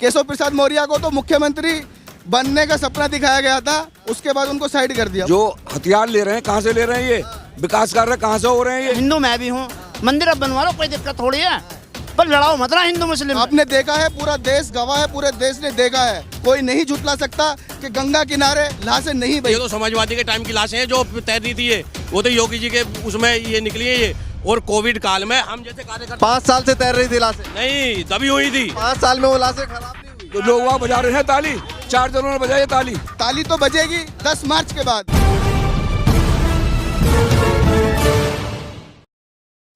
केशव प्रसाद मौर्य को तो मुख्यमंत्री बनने का सपना दिखाया गया था, उसके बाद उनको साइड कर दिया। जो हथियार ले रहे हैं कहाँ से ले रहे हैं, ये विकास कार्य कहाँ से हो रहे हैं? ये हिंदू मैं भी हूँ, मंदिर अब बनवा लो, कोई दिक्कत थोड़ी है, पर लड़ाओ मत रहा हिंदू मुस्लिम। आपने देखा है, पूरा देश गवाह है, पूरे देश ने देखा है, कोई नहीं झुटला सकता कि गंगा किनारे लाशें नहीं बही। ये तो समाजवादी के टाइम की लाशें हैं जो तैर रही थी, ये वो तो योगी जी के उसमें ये निकली है ये। और कोविड काल में हम जैसे कार्यकर्ता 5 साल से तैर रही थी लाशें, नहीं तभी हुई थी। 5 साल में वो लाशें खराब नहीं हुई। तो लोग वहाँ बजा रहे हैं ताली, 4 जनों ने बजाई ताली। ताली तो बजेगी 10 मार्च के बाद।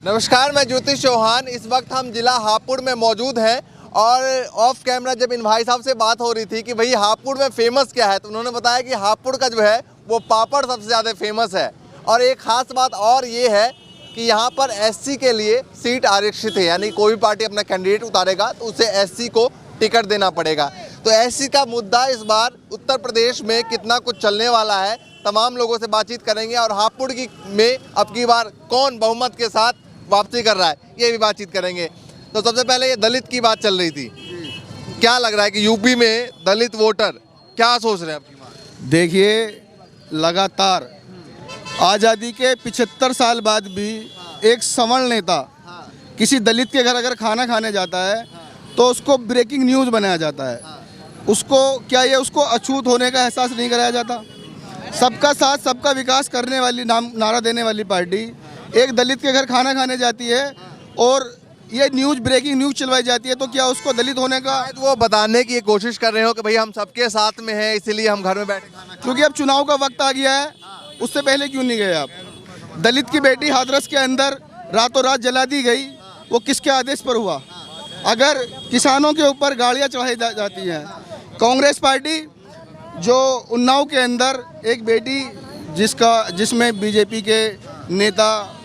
नमस्कार, मैं ज्योतिष चौहान। इस वक्त हम जिला हापुड़ में मौजूद हैं और ऑफ कैमरा जब इन भाई साहब से बात हो रही थी कि भाई हापुड़ में फेमस क्या है, तो उन्होंने बताया कि हापुड़ का जो है वो पापड़ सबसे ज़्यादा फेमस है। और एक ख़ास बात और ये है कि यहाँ पर एससी के लिए सीट आरक्षित है, यानी कोई भी पार्टी अपना कैंडिडेट उतारेगा तो उसे एससी को टिकट देना पड़ेगा। तो एससी का मुद्दा इस बार उत्तर प्रदेश में कितना कुछ चलने वाला है, तमाम लोगों से बातचीत करेंगे। और हापुड़ की में अब की बार कौन बहुमत के साथ वापसी कर रहा है, ये भी बातचीत करेंगे। तो सबसे पहले ये दलित की बात चल रही थी, क्या लग रहा है कि यूपी में दलित वोटर क्या सोच रहे हैं आपकी बात? देखिए, लगातार आज़ादी के 75 साल बाद भी एक सवर्ण नेता किसी दलित के घर अगर खाना खाने जाता है तो उसको ब्रेकिंग न्यूज़ बनाया जाता है। उसको क्या ये उसको अछूत होने का एहसास नहीं कराया जाता? सबका साथ सबका विकास करने वाली नारा देने वाली पार्टी एक दलित के घर खाना खाने जाती है और ये न्यूज़ ब्रेकिंग न्यूज़ चलवाई जाती है, तो क्या उसको दलित होने का वो बताने की कोशिश कर रहे हो कि भाई हम सबके साथ में हैं, इसीलिए हम घर में बैठे खाना खाएं। क्योंकि अब चुनाव का वक्त आ गया है, उससे पहले क्यों नहीं गए आप? दलित की बेटी हाथरस के अंदर रातों रात जला दी गई, वो किसके आदेश पर हुआ? अगर किसानों के ऊपर गाड़ियाँ चढ़ाई जाती हैं, कांग्रेस पार्टी जो उन्नाव के अंदर एक बेटी जिसमें बीजेपी के नेता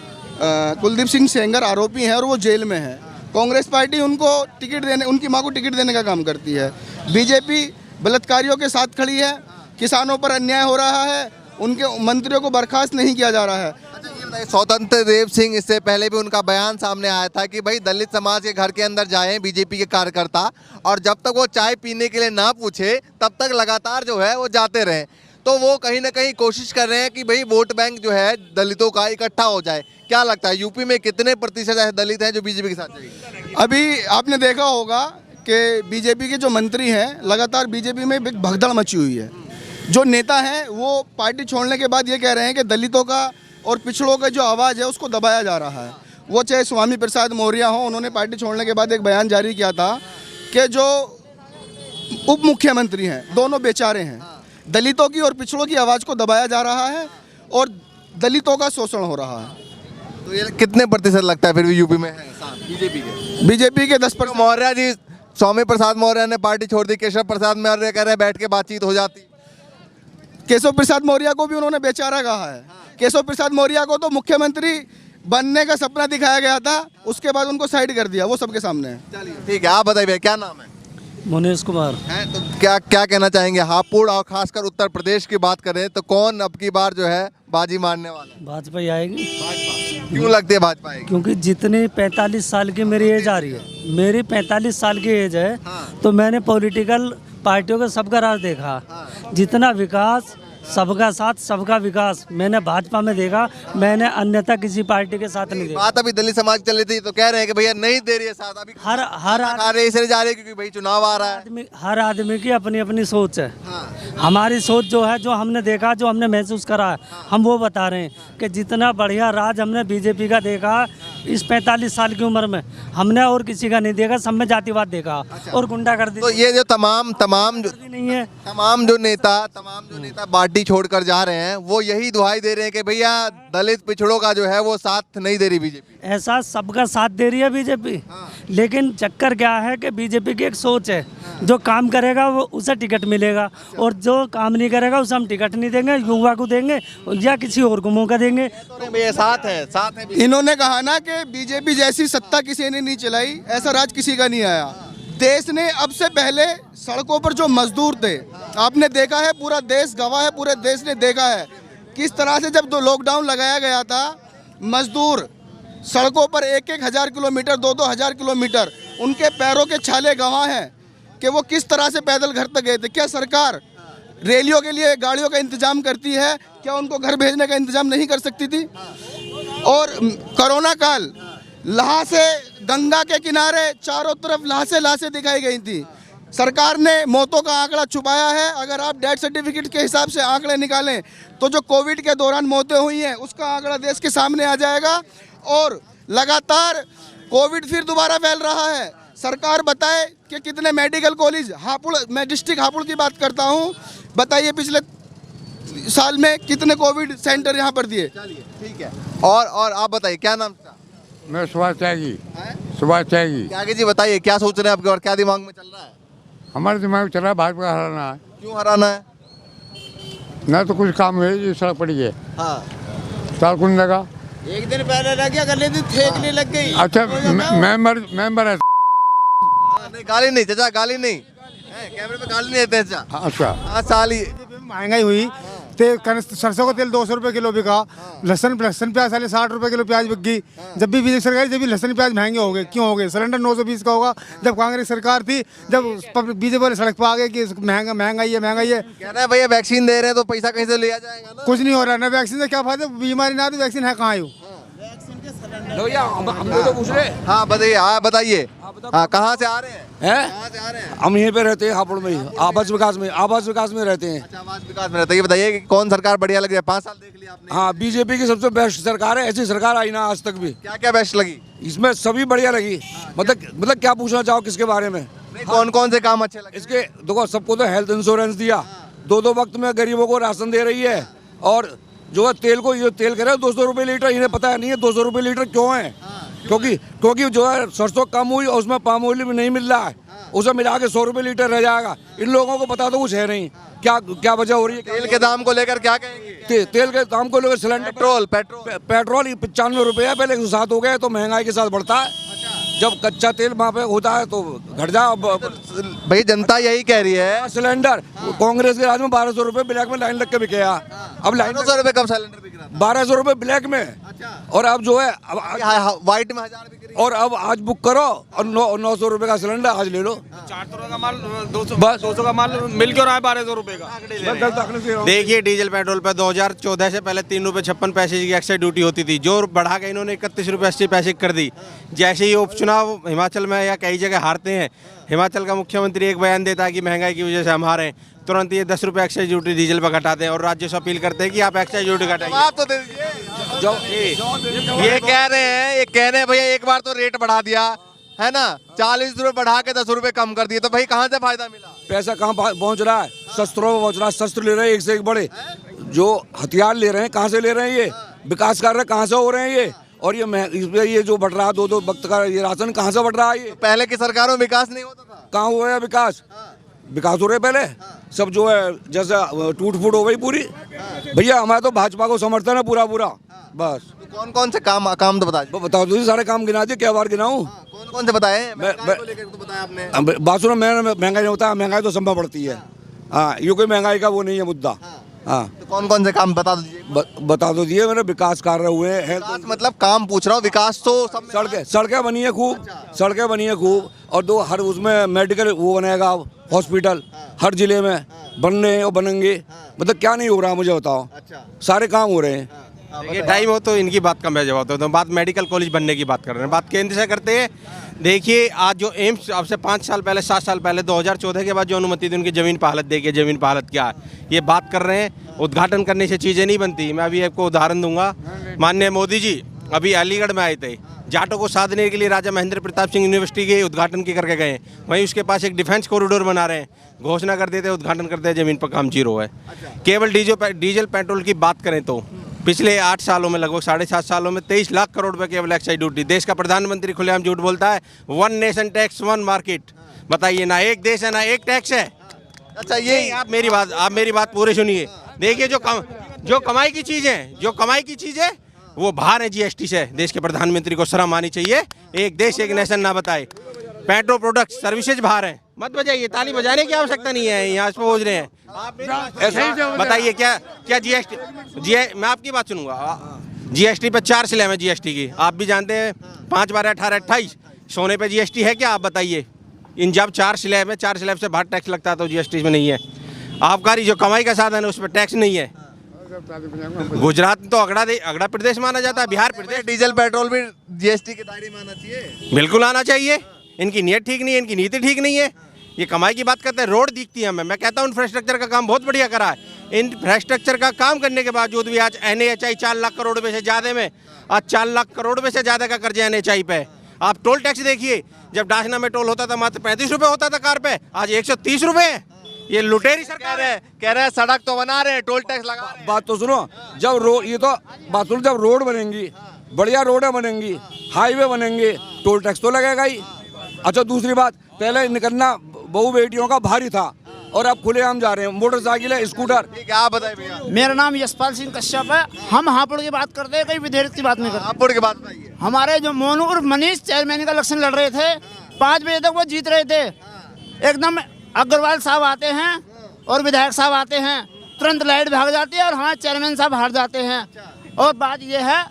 कुलदीप सिंह सेंगर आरोपी हैं और वो जेल में है, कांग्रेस पार्टी उनकी मां को टिकट देने का काम करती है। बीजेपी बलात्कारियों के साथ खड़ी है, किसानों पर अन्याय हो रहा है, उनके मंत्रियों को बर्खास्त नहीं किया जा रहा है। अच्छा, ये बताइए, स्वतंत्र देव सिंह, इससे पहले भी उनका बयान सामने आया था कि भाई दलित समाज के घर के अंदर जाएं बीजेपी के कार्यकर्ता, और जब तक वो चाय पीने के लिए ना पूछे तब तक लगातार जो है वो जाते रहें। तो वो कहीं ना कहीं कोशिश कर रहे हैं कि भाई वोट बैंक जो है दलितों का इकट्ठा हो जाए। क्या लगता है यूपी में कितने प्रतिशत ऐसे दलित हैं जो बीजेपी के साथ जाएंगे? अभी आपने देखा होगा कि बीजेपी के जो मंत्री हैं, लगातार बीजेपी में एक भगदड़ मची हुई है। जो नेता हैं वो पार्टी छोड़ने के बाद ये कह रहे हैं कि दलितों का और पिछड़ों का जो आवाज़ है उसको दबाया जा रहा है। वो चाहे स्वामी प्रसाद मौर्य हों, उन्होंने पार्टी छोड़ने के बाद एक बयान जारी किया था कि जो उप मुख्यमंत्री हैं दोनों बेचारे हैं, दलितों की और पिछड़ों की आवाज़ को दबाया जा रहा है और दलितों का शोषण हो रहा है। तो ये कितने प्रतिशत लगता है फिर भी यूपी में है बीजेपी के 10%। मौर्य जी, स्वामी प्रसाद मौर्य ने पार्टी छोड़ दी, केशव प्रसाद मौर्य कह रहे हैं बैठ के बातचीत हो जाती। केशव प्रसाद मौर्य को भी उन्होंने बेचारा कहा है। केशव प्रसाद मौर्य को तो मुख्यमंत्री बनने का सपना दिखाया गया था, उसके बाद उनको साइड कर दिया, वो सबके सामने है। ठीक है, आप बताइए क्या नाम है? मुनीश कुमार है। तो क्या कहना चाहेंगे हापुड़ और खासकर उत्तर प्रदेश की बात करें तो कौन अब की बार जो है बाजी मारने वाला है? भाजपा ही आएगी। भाजपा क्यों लगती है भाजपा आएगी? क्योंकि जितनी 45 साल की मेरी एज आ रही है, मेरी 45 साल की एज है, तो मैंने पॉलिटिकल पार्टियों का सबका राज देखा। जितना विकास, सबका साथ सबका विकास मैंने भाजपा में देखा, मैंने अन्यथा किसी पार्टी के साथ नहीं देखा। बात अभी दलित समाज चल रही थी तो कह रहे हैं कि भैया नहीं दे रही है साथ, अभी हर इसलिए जा रहे हैं क्योंकि भाई चुनाव आ रहा है। हर आदमी की अपनी अपनी सोच है। हमारी सोच जो है, जो हमने देखा, जो हमने महसूस करा है, हम वो बता रहे हैं कि जितना बढ़िया राज हमने बीजेपी का देखा इस 45 साल की उम्र में, हमने और किसी का नहीं देखा। सब में जातिवाद देखा और गुंडागर्दी। तो ये जो तमाम नहीं है, तमाम जो नेता पार्टी छोड़कर जा रहे हैं वो यही दुहाई दे रहे हैं कि भैया दलित पिछड़ों का जो है वो साथ नहीं दे रही बीजेपी। ऐसा सबका साथ दे रही है बीजेपी, लेकिन चक्कर क्या है कि बीजेपी की एक सोच है, जो काम करेगा वो उसे टिकट मिलेगा और जो काम नहीं करेगा उसे हम टिकट नहीं देंगे, युवा को देंगे या किसी और को मौका देंगे। तो साथ है। इन्होंने कहा ना कि बीजेपी जैसी सत्ता किसी ने नहीं चलाई, ऐसा राज किसी का नहीं आया। देश ने अब से पहले सड़कों पर जो मजदूर थे, आपने देखा है, पूरा देश गवाह है, पूरे देश ने देखा है किस तरह से जब लॉकडाउन लगाया गया था, मजदूर सड़कों पर 1-1 हज़ार किलोमीटर, 2-2 हज़ार किलोमीटर, उनके पैरों के छाले गवाह हैं कि वो किस तरह से पैदल घर तक गए थे। क्या सरकार रैलियों के लिए गाड़ियों का इंतजाम करती है? क्या उनको घर भेजने का इंतजाम नहीं कर सकती थी? और कोरोना काल, लाह से गंगा के किनारे चारों तरफ लाशें दिखाई गई थी। सरकार ने मौतों का आंकड़ा छुपाया है। अगर आप डेथ सर्टिफिकेट के हिसाब से आंकड़े निकालें तो जो कोविड के दौरान मौतें हुई हैं उसका आंकड़ा देश के सामने आ जाएगा। और लगातार कोविड फिर दोबारा फैल रहा है। सरकार बताए कि कितने मेडिकल कॉलेज, हापुड़, मैं डिस्ट्रिक्ट हापुड़ की बात करता हूँ, बताइए पिछले साल में कितने कोविड सेंटर यहाँ पर दिए। ठीक है। और आप बताइए क्या नाम था? मैं सुभाष त्यागी। सुभाष त्यागी। त्यागी जी बताइए क्या सोच रहे हैं आपके और क्या दिमाग में चल रहा है? हमारे दिमाग में चल रहा है भाजपा का हराना है। क्यों हराना है? ना तो कुछ काम है, ये सड़क पड़ी है, हाँ साल कुछ लगा। एक दिन पहले लग गया, अगले दिन फेंकने लग गई। अच्छा मेंबर है। नहीं गाली नहीं चाचा, गाली नहीं है, कैमरे पे गाली नहीं देते चाचा। अच्छा 5 साल ही महंगाई हुई तो सरसों का तेल 200 रुपये किलो बिका, लहसन प्याज साले 60 रुपये किलो प्याज बिक गई। जब भी बीजेपी सरकार, जब भी लहसन प्याज महंगे हो गए। क्यों हो गए? सिलेंडर 920 का होगा जब कांग्रेस सरकार थी, जब बीजेपी वाले सड़क पर आ गए कि महंगाई है। कह रहे हैं भैया वैक्सीन दे रहे हैं तो पैसा कहीं से लिया जाएगा ना। कुछ नहीं हो रहा, ना वैक्सीन से क्या फायदा, बीमारी ना तो वैक्सीन है कहाँ आयु। हम लोग तो पूछ रहे हाँ बताइए हाँ कहाँ से आ रहे हैं? हैं? हम यहीं पे रहते हैं हापुड़ में ही, आवास विकास में रहते हैं। अच्छा आवास विकास में रहते हैं। ये बताइए कि कौन सरकार बढ़िया लग रही है? 5 साल देख लिया आपने। हाँ, बीजेपी की सबसे बेस्ट सरकार है। ऐसी सरकार आई ना आज तक भी। क्या क्या बेस्ट लगी? इसमें सभी बढ़िया लगी। मतलब क्या पूछना चाहो किसके बारे में? नहीं कौन कौन से काम अच्छे लगे? इसके देखो, सबको तो हेल्थ इंश्योरेंस दिया, 2 वक्त में गरीबों को राशन दे रही है। और जो है तेल को, ये तेल कह रहे हैं 200 रुपये लीटर, इन्हें पता नहीं है 200 रुपये लीटर क्यों है। क्योंकि जो है सरसों कम हुई और उसमें पाम ऑयल भी नहीं मिल रहा है, उसे मिला के 100 रुपये लीटर रह जाएगा। इन लोगों को पता तो कुछ है नहीं क्या वजह हो रही है। तेल के दाम को लेकर क्या कहेंगे? तेल के दाम को लेकर सिलेंडर पेट्रोल 95 रुपये है, पहले 107 हो गए, तो महंगाई के साथ बढ़ता है। जब कच्चा तेल वहाँ पे होता है तो घट जाए। भाई जनता यही कह रही है। सिलेंडर कांग्रेस के राज में 1200 रुपये ब्लैक में लाइन लग के बिके। अब लाइन 1200 रुपये कब सिलेंडर बिक रहा था? 1200 रुपये ब्लैक में। और अब जो है व्हाइट में 1000 बिक रही है। और अब आज बुक करो और 900 रुपये का सिलेंडर आज ले लो। 400 का माल 200 का माल मिल क्यों रहा है 1200 रुपये का? देखिए डीजल पेट्रोल पर 2014 से पहले 3 रुपये 56 पैसे की एक्साइज ड्यूटी होती थी, जो बढ़ा के इन्होंने 31 रुपये 80 पैसे कर दी। जैसे ही उपचुनाव हिमाचल में या कई जगह हारते हैं, हिमाचल का मुख्यमंत्री एक बयान देता है कि महंगाई की वजह से हम हारे, तुरंत ये 10 रुपये एक्साइज ड्यूटी डीजल पर घटाते हैं और राज्य से अपील करते हैं कि आप एक्साइज ड्यूटी घटाइए। आप तो दे दीजिए। ये कह रहे हैं भैया एक बार तो रेट बढ़ा दिया है ना, 40 रुपये बढ़ा के 10 रुपये कम कर दिए, तो भाई कहाँ से फायदा मिला? पैसा कहाँ पहुँच रहा है? शस्त्रों में पहुँच रहा है। शस्त्र ले रहे हैं एक से एक बड़े, जो हथियार ले रहे हैं कहाँ से ले रहे हैं? ये विकास कार्य कहाँ से हो रहे हैं? ये और ये जो बढ़ रहा है 2 वक्त का ये राशन कहाँ से बढ़ रहा है? ये पहले की सरकारों में विकास नहीं होता था। कहाँ हुआ है विकास? विकास हो रहे पहले सब जो है जैसे टूट फूट हो गई पूरी। भैया हमारा तो भाजपा को समर्थन है पूरा बस। तो कौन कौन से काम तो बताओ तो सारे काम गिना दिए, क्या बार गिनाऊं? कौन कौन से बताए? बताया आपने। बात सुनो, महंगाई नहीं होता, महंगाई तो संभव बढ़ती है। हाँ, ये कोई महंगाई का वो नहीं है मुद्दा। हाँ, तो कौन कौन से काम बता दीजिए। बता दो दिए मैंने। विकास कार्य हुए हैं। मतलब काम पूछ रहा हूँ, विकास तो सब। सड़कें बनी है खूब, सड़कें बनी है खूब। और हर उसमें मेडिकल वो बनेगा, हॉस्पिटल हर जिले में बनने और बनेंगे। मतलब क्या नहीं हो रहा मुझे बताओ? सारे काम हो रहे हैं। ये टाइम हो तो इनकी बात का मैं जवाब देता हूँ। बात मेडिकल कॉलेज बनने की बात कर रहे हैं, बात केंद्र से करते हैं। देखिए आज जो एम्स अब से 5 साल पहले 7 साल पहले 2014 के बाद जो अनुमति थी, उनकी ज़मीन पर हालत देखिए, ज़मीन पर हालत क्या है, ये बात कर रहे हैं। उद्घाटन करने से चीज़ें नहीं बनती। मैं अभी आपको उदाहरण दूंगा। माननीय मोदी जी अभी अलीगढ़ में आए थे, जाटों को साधने के लिए राजा महेंद्र प्रताप सिंह यूनिवर्सिटी के उद्घाटन की करके गए। वहीं उसके पास एक डिफेंस कॉरिडोर बना रहे हैं, घोषणा कर देते, उद्घाटन करते हैं, ज़मीन पर काम 0 है। केवल डीजल पेट्रोल की बात करें तो पिछले 8 सालों में लगभग 7.5 सालों में 23 लाख करोड़ रुपए केवल एक्साइज ड्यूटी। देश का प्रधानमंत्री खुलेआम झूठ बोलता है, 1 नेशन टैक्स 1 मार्केट। बताइए, ना एक देश है ना एक टैक्स है। अच्छा ये आप मेरी बात पूरी सुनिए। देखिए जो कमाई की चीज़ है वो बाहर है जीएसटी से। देश के प्रधानमंत्री को शर्म आनी चाहिए। एक देश एक नेशन ना बताए। पेट्रो प्रोडक्ट सर्विसेज बाहर है। मत बजाइए, ताली बजाने की आवश्यकता नहीं है, यहाँ से पहुँच रहे हैं। बताइए क्या जीएसटी मैं आपकी बात सुनूंगा। जीएसटी पे 4 स्लैब है जीएसटी की, आप भी जानते हैं। 5 12 18 28 सोने पे जीएसटी है क्या? आप बताइए। इन जब 4 स्लैब है, 4 स्लैब से बाहर टैक्स लगता है तो जीएसटी में नहीं है। आबकारी जो कमाई का साधन है उस पर टैक्स नहीं है। गुजरात तो अगड़ा प्रदेश माना जाता है, बिहार प्रदेश। डीजल पेट्रोल भी जीएसटी के दायरे में आना चाहिए। बिल्कुल आना चाहिए। इनकी नीयत ठीक नहीं है, इनकी नीति ठीक नहीं है। ये कमाई की बात करते हैं, रोड दिखती है हमें। मैं कहता हूँ इंफ्रास्ट्रक्चर का काम बहुत बढ़िया करा है। इंफ्रास्ट्रक्चर का काम करने के बावजूद भी आज NHAI 4 लाख करोड़ रुपए से ज़्यादा में, आज 4 लाख करोड़ रुपए से ज़्यादा का कर्जा NHAI पे। आप टोल टैक्स देखिए, जब डाशना में टोल होता था मात्र 35 रुपये होता था कार पे, आज 130 रुपये है। ये लुटेरी सरकार है। कह रहे हैं सड़क तो बना रहे हैं, टोल टैक्स लगा रहे हैं। बात तो सुनो, जब रोड, ये तो बात सुनो, जब रोड बनेंगी, बढ़िया रोडें बनेंगी, हाईवे बनेंगे, टोल टैक्स तो लगेगा ही। अच्छा दूसरी बात, पहले निकलना बहू बेटियों का भारी था और अब खुलेआम जा रहे हैं, मोटरसाइकिल है, स्कूटर। ठीक है, आप बताइए भैया। मेरा नाम यशपाल सिंह कश्यप है। हम हापुड़ की बात करते हैं, कहीं विधेयक की बात नहीं करते। हापुड़ की बात बताइए। हमारे जो मोनू और मनीष चेयरमैन का इलेक्शन लड़ रहे थे, 5 बजे तक वो जीत रहे थे। एकदम अग्रवाल साहब आते हैं और विधायक साहब आते हैं, तुरंत लाइट भाग जाती है और हमारे चेयरमैन साहब हार जाते हैं। और बात ये है,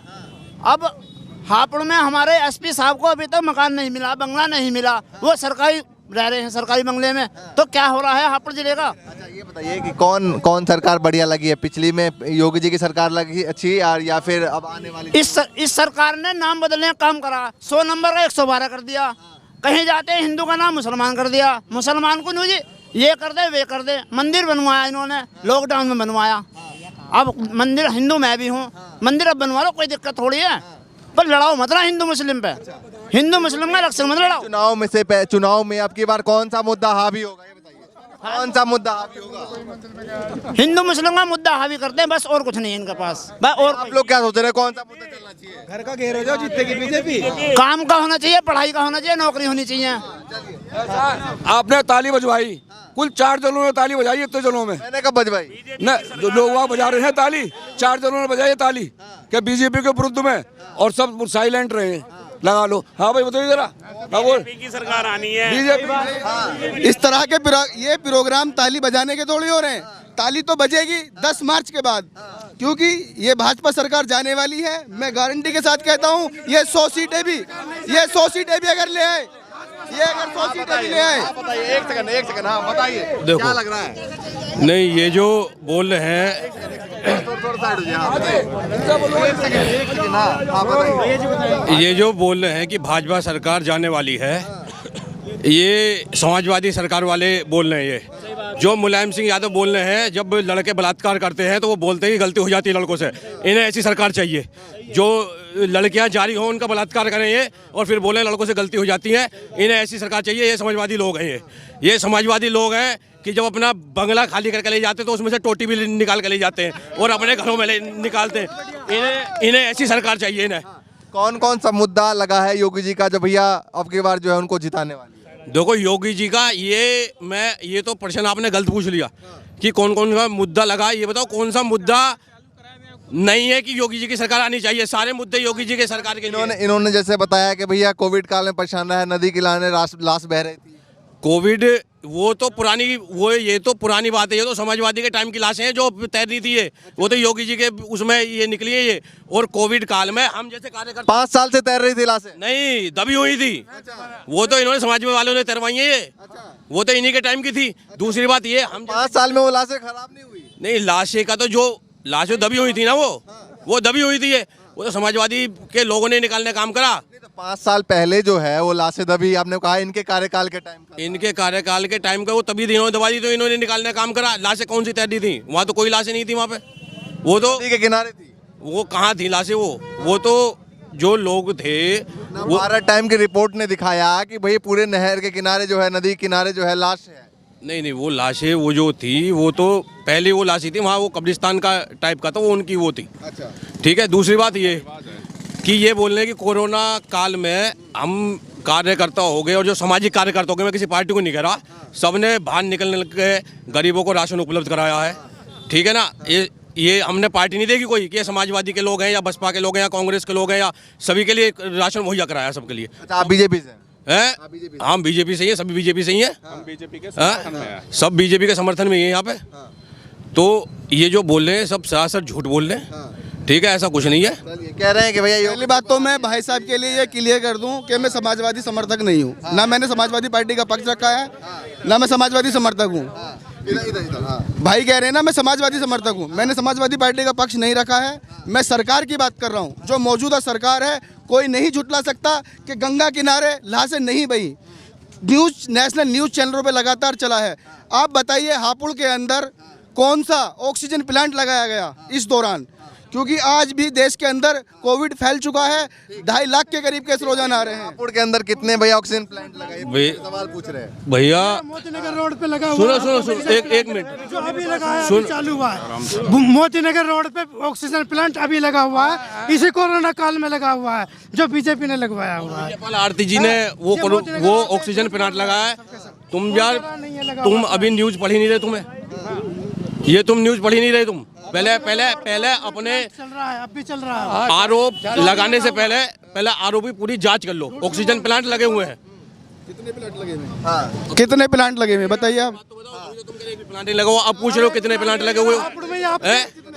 अब हापुड़ में हमारे SP साहब को अभी तक मकान नहीं मिला, बंगला नहीं मिला, वो सरकारी रह रहे हैं, सरकारी बंगले में। तो क्या हो रहा है हापुड़ जिले का? अच्छा ये बताइए कि कौन सरकार बढ़िया लगी है? पिछली में योगी जी की सरकार लगी अच्छी या फिर अब आने वाली? इस सरकार ने नाम बदलने का काम करा। 100 नंबर का 112 कर दिया। कहीं जाते हैं हिंदू का नाम मुसलमान कर दिया। मुसलमान को नहीं, ये कर दे वे कर दे। मंदिर बनवाया इन्होंने, लॉकडाउन में बनवाया। अब मंदिर, हिंदू मैं भी हूँ, मंदिर अब बनवा लो, कोई दिक्कत थोड़ी है, पर लड़ाओ मत ना हिंदू मुस्लिम पे। हिंदू मुस्लिम का इलेक्शन मत लड़ाओ। चुनाव में अब की बार कौन सा मुद्दा हावी होगा, ये बताइए। कौन सा मुद्दा हावी होगा? हिंदू मुस्लिम का मुद्दा हावी करते हैं बस, और कुछ नहीं है इनके पास। और आप लोग क्या सोच रहे हैं, कौन सा मुद्दा चलना चाहिए? घर का घेर हो जाओ, जीतेगी बीजेपी। काम का होना चाहिए, पढ़ाई का होना चाहिए, नौकरी होनी चाहिए। आपने ताली बजवाई, कुल 4 जनों ने ताली बजाई इतने जनों में। मैंने कब बजवाई? न जो लोग वहाँ बजा रहे हैं ताली, 4 जनों ने बजाई ताली क्या बीजेपी के विरुद्ध में, और सब साइलेंट रहे। लगा लो। हाँ भाई बताइए जरा। बीजेपी की सरकार आनी है। बीजेपी इस तरह के ये प्रोग्राम ताली बजाने के थोड़ी हो रहे हैं। ताली तो बजेगी 10 मार्च के बाद, क्योंकि ये भाजपा सरकार जाने वाली है। मैं गारंटी के साथ कहता हूँ, ये 100 सीटें भी अगर ले आए, ये अगर 100 सीटें भी ले आए। बताइए, एक सेकंड, हाँ बताइए, क्या लग रहा है? नहीं, ये जो बोल रहे हैं, ये जो बोल रहे हैं कि भाजपा सरकार जाने वाली है, ये समाजवादी सरकार वाले बोल रहे हैं। ये जो मुलायम सिंह यादव बोल रहे हैं, जब लड़के बलात्कार करते हैं तो वो बोलते हैं कि गलती हो जाती है लड़कों से, इन्हें ऐसी सरकार चाहिए। जो लड़कियां जारी हो उनका बलात्कार करें ये, और फिर बोले लड़कों से गलती हो जाती है, इन्हें ऐसी सरकार चाहिए। ये समाजवादी लोग हैं। ये समाजवादी लोग हैं कि जब अपना बंगला खाली करके ले जाते हैं तो उसमें से टोटी भी निकाल के ले जाते हैं और अपने घरों में निकालते हैं। इन्हें ऐसी सरकार चाहिए। इन्हें कौन सा मुद्दा लगा है योगी जी का जो भैया अब की बार जो है उनको जिताने वाली है? देखो, योगी जी का ये तो प्रश्न आपने गलत पूछ लिया कि कौन सा मुद्दा लगा। ये बताओ कौन सा मुद्दा नहीं है कि योगी जी की सरकार आनी चाहिए। सारे मुद्दे योगी जी के सरकार के लिए। इन्होंने जैसे बताया कि भैया कोविड काल में परेशान रहा है, नदी किनारे लाश बह रही थी। कोविड ये तो पुरानी बात है। ये तो समाजवादी के टाइम की लाशें हैं जो तैर रही थी। ये वो तो योगी जी के उसमें ये निकली है ये। और कोविड काल में हम जैसे कार्यकर्ता 5 साल से तैर रही थी लाशें, नहीं दबी हुई थी। वो तो इन्होंने समाज वालों ने तैरवाई है। ये वो तो इन्हीं के टाइम की थी। दूसरी बात ये, हम 5 साल में वो लाशें खराब नहीं हुई। नहीं, लाशें का तो जो लाशें दबी हुई थी ना, वो दबी हुई थी। वो तो समाजवादी के लोगों ने निकालने का काम करा। 5 साल पहले जो है वो लाशें दबी, आपने कहा इनके कार्यकाल के टाइम का। इनके कार्यकाल के टाइम का वो तभी इन्होंने दबा दी तो इन्होंने निकालने का काम करा। लाशें कौन सी तैरती थी? वहाँ तो कोई लाशें नहीं थी। वहाँ पे वो तो नदी के किनारे थी। वो कहाँ थी लाशें? वो तो जो लोग थे वो भारत टाइम की रिपोर्ट ने दिखाया कि भाई पूरे नहर के किनारे जो है, नदी किनारे जो है लाश है। नहीं, वो लाशें वो जो थी वो तो पहले वो लाशें थी। वहाँ वो कब्रिस्तान का टाइप का था, वो उनकी वो थी। अच्छा, ठीक है। दूसरी बात ये कि ये बोलने कि कोरोना काल में हम कार्यकर्ता हो गए और जो सामाजिक कार्यकर्ता हो गए, मैं किसी पार्टी को नहीं कह रहा, सबने बाहर निकलने के गरीबों को राशन उपलब्ध कराया है। ठीक है ना। ये हमने पार्टी नहीं देखी कोई कि ये समाजवादी के लोग हैं या बसपा के लोग हैं या कांग्रेस के लोग हैं, या सभी के लिए राशन मुहैया कराया सबके लिए। अच्छा, आप बीजेपी से हैं? हम बीजेपी से ही है, सभी बीजेपी से ही है। सब बीजेपी के समर्थन में ही है यहाँ पे। तो ये जो बोल रहे हैं सब सरासर झूठ बोल रहे हैं। ठीक है, ऐसा कुछ नहीं है। चलिए, कह रहे हैं कि भैया पहली बात तो मैं भाई साहब के लिए ये क्लियर कर दूं कि मैं समाजवादी समर्थक नहीं हूं, ना मैंने समाजवादी पार्टी का पक्ष रखा है, ना मैं समाजवादी समर्थक हूं। भाई कह रहे हैं ना मैं समाजवादी समर्थक हूं, मैंने समाजवादी पार्टी का पक्ष नहीं रखा है। मैं सरकार की बात कर रहा हूं, जो मौजूदा सरकार है। कोई नहीं झुटला सकता कि गंगा किनारे लाशें नहीं बही। न्यूज़, नेशनल न्यूज़ चैनलों पे लगातार चला है। आप बताइए हापुड़ के अंदर कौन सा ऑक्सीजन प्लांट लगाया गया इस दौरान? क्योंकि आज भी देश के अंदर कोविड फैल चुका है। 2.5 लाख के करीब केस रोजाना आ रहे हैं। हापुड़ के अंदर कितने भैया ऑक्सीजन प्लांट लगाए, सवाल पूछ रहे हैं भैया मोतीनगर रोड पे लगा सुनो एक मिनट, जो अभी लगा है, अभी चालू हुआ है। मोतीनगर रोड पे ऑक्सीजन प्लांट अभी लगा हुआ है, इसी कोरोना काल में लगा हुआ है, जो बीजेपी ने लगवाया हुआ है। आरती जी ने वो ऑक्सीजन प्लांट लगाया है। तुम यार, तुम अभी न्यूज पढ़ी नहीं रहे, तुम्हें ये तुम न्यूज पढ़ी नहीं रहे। तुम पहले अपने चल रहा है, अब भी चल रहा है। आरोप लगाने से पहले आरोपी पूरी जांच कर लो। ऑक्सीजन प्लांट लगे हुए हैं। कितने प्लांट लगे हुए? हाँ, कितने प्लांट लगे हुए बताइए आप। प्लांट नहीं लगा हुआ, अब पूछ रहे हो कितने प्लांट लगे हुए?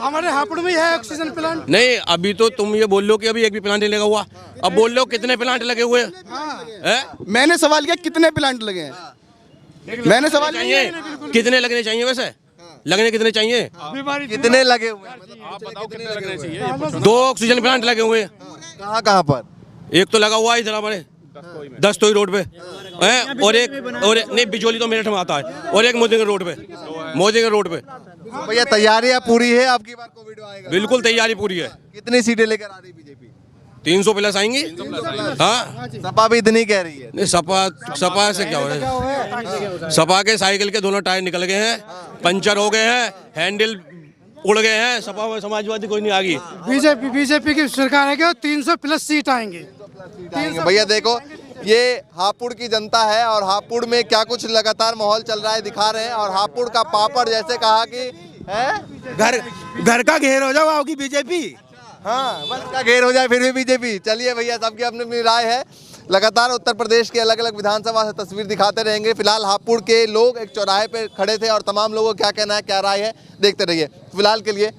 हमारे हापुड़ में है ऑक्सीजन प्लांट। नहीं, अभी तो तुम ये बोल लो कि अभी एक भी प्लांट नहीं लगा हुआ। अब बोल लो कितने प्लांट लगे हुए हैं? मैंने सवाल किया कितने प्लांट लगे हैं। मैंने सवाल चाहिए कितने लगने चाहिए, वैसे लगने कितने चाहिए? कितने लगे हुए हैं? 2 ऑक्सीजन प्लांट लगे हुए हैं। कहाँ कहाँ पर? एक तो लगा हुआ है इधर हमारे 10 तोई रोड पे है, और एक नहीं, बिजोली तो मेरठ में आता है, और एक मोदीनगर रोड पे। भैया तैयारियां पूरी है आपकी बार कोविड आएगा? बिल्कुल तैयारी पूरी है। कितनी सीटें लेकर आ रही बीजेपी? 300 प्लस आएंगी। हाँ, सपा भी इतनी कह रही है। नहीं, सपा से क्या हो रहा है? सपा के साइकिल के दोनों टायर निकल गए हैं, पंचर हो गए हैं, हैंडल उड़ गए हैं। सपा में समाजवादी कोई नहीं आ गई। बीजेपी की सरकार है कि 300 प्लस सीट आएंगे। भैया देखो, ये हापुड़ की जनता है और हापुड़ में क्या कुछ लगातार माहौल चल रहा है दिखा रहे हैं। और हापुड़ का पापड़ जैसे कहा कि है घर का घेर हो जाओ आपकी बीजेपी। हाँ, बस का घेर हो जाए फिर भी बीजेपी। चलिए भैया, सबकी अपनी अपनी राय है। लगातार उत्तर प्रदेश के अलग अलग विधानसभा से तस्वीर दिखाते रहेंगे। फिलहाल हापुड़ के लोग एक चौराहे पे खड़े थे और तमाम लोगों का क्या कहना है, क्या राय है, देखते रहिए। फिलहाल के लिए